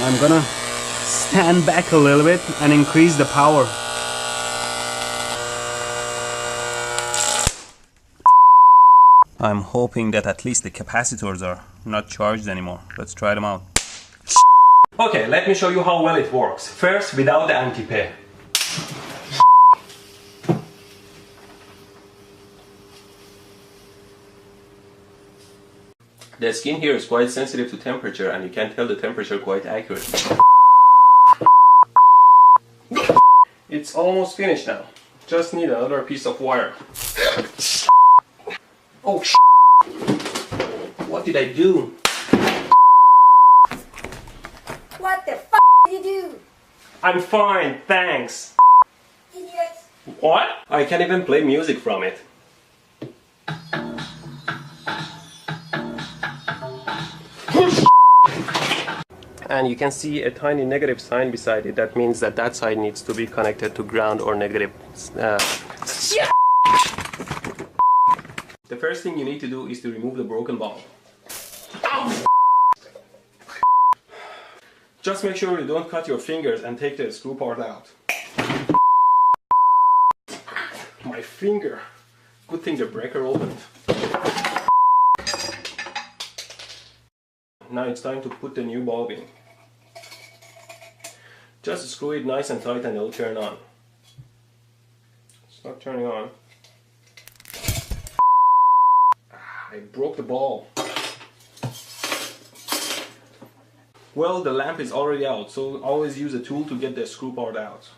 I'm gonna stand back a little bit and increase the power. I'm hoping that at least the capacitors are not charged anymore. Let's try them out. Okay, let me show you how well it works. First, without the anti-pair. The skin here is quite sensitive to temperature and you can tell the temperature quite accurately. It's almost finished now. Just need another piece of wire. Oh sh**! What did I do? What the f*** did you do? I'm fine, thanks. Idiot. What? I can't even play music from it. And you can see a tiny negative sign beside it. That means that that side needs to be connected to ground or negative. The first thing you need to do is to remove the broken ball. Just make sure you don't cut your fingers and take the screw part out. My finger. Good thing the breaker opened. Now it's time to put the new bulb in. Just screw it nice and tight and it'll turn on. It's not turning on. I broke the ball. Well, the lamp is already out, so always use a tool to get the screw part out.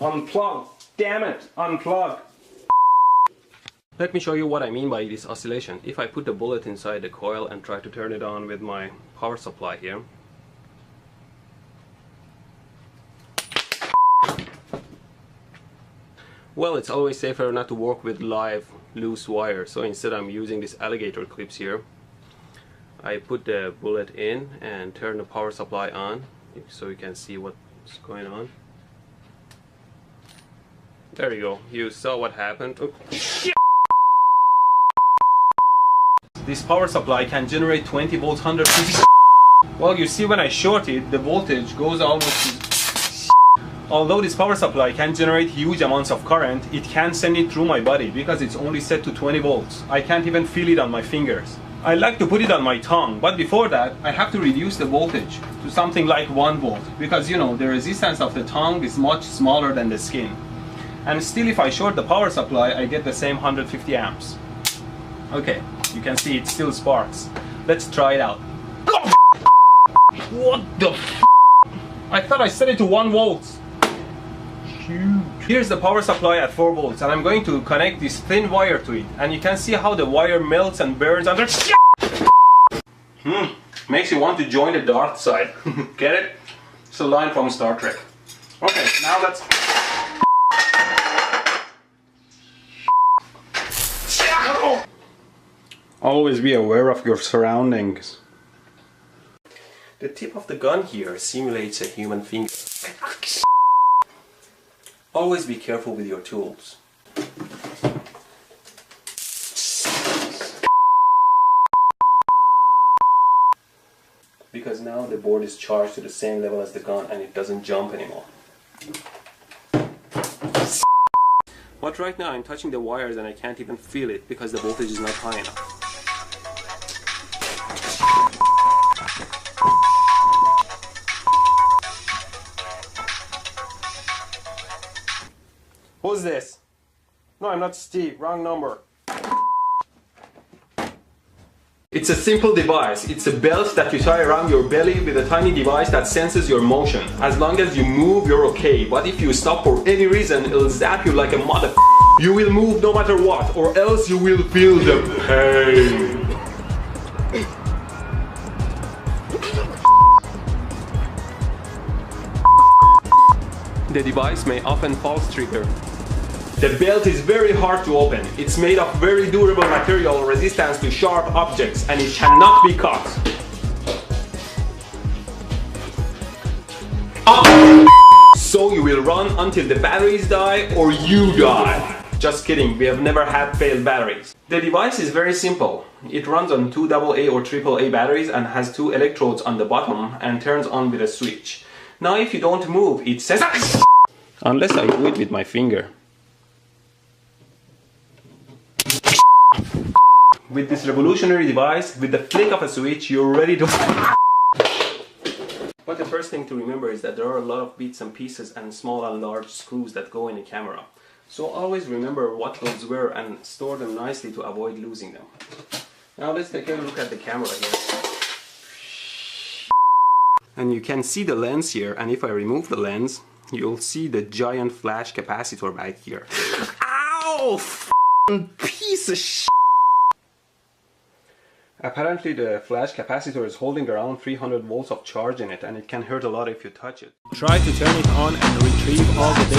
Unplug! Damn it! Unplug! Let me show you what I mean by this oscillation. If I put the bullet inside the coil and try to turn it on with my power supply here. Well, it's always safer not to work with live loose wire, so instead I'm using these alligator clips here. I put the bullet in and turn the power supply on so you can see what's going on. There you go, you saw what happened. Oh, shit. This power supply can generate 20 volts, 150. Well, you see when I short it, the voltage goes almost to... Although this power supply can generate huge amounts of current, it can't send it through my body because it's only set to 20 volts. I can't even feel it on my fingers. I like to put it on my tongue, but before that, I have to reduce the voltage to something like 1 volt because, you know, the resistance of the tongue is much smaller than the skin. And still, if I short the power supply, I get the same 150 amps. Okay, you can see it still sparks. Let's try it out. What the f***? I thought I set it to 1 volt. Huge. Here's the power supply at 4 volts and I'm going to connect this thin wire to it. And you can see how the wire melts and burns under. Makes you want to join the dark side. Get it? It's a line from Star Trek. Okay, now let's... Always be aware of your surroundings. The tip of the gun here simulates a human finger. Always be careful with your tools. Because now the board is charged to the same level as the gun and it doesn't jump anymore. But right now I'm touching the wires and I can't even feel it because the voltage is not high enough. Who's this? No, I'm not Steve. Wrong number. It's a simple device. It's a belt that you tie around your belly with a tiny device that senses your motion. As long as you move, you're okay. But if you stop for any reason, it'll zap you like a mother. You will move no matter what, or else you will feel the pain. The device may often false trigger. The belt is very hard to open. It's made of very durable material resistant to sharp objects and it cannot be cut. So you will run until the batteries die or you die. Just kidding, we have never had failed batteries. The device is very simple. It runs on 2 AA or AAA batteries and has 2 electrodes on the bottom and turns on with a switch. Now if you don't move, it says unless I do it with my finger. With this revolutionary device, with the flick of a switch, you're ready to But the first thing to remember is that there are a lot of bits and pieces and small and large screws that go in a camera. So always remember what those were and store them nicely to avoid losing them. Now let's take a look at the camera here. And you can see the lens here, and if I remove the lens, you'll see the giant flash capacitor back here. Ow! Piece of shit! Apparently the flash capacitor is holding around 300 volts of charge in it, and it can hurt a lot if you touch it. Try to turn it on and retrieve all the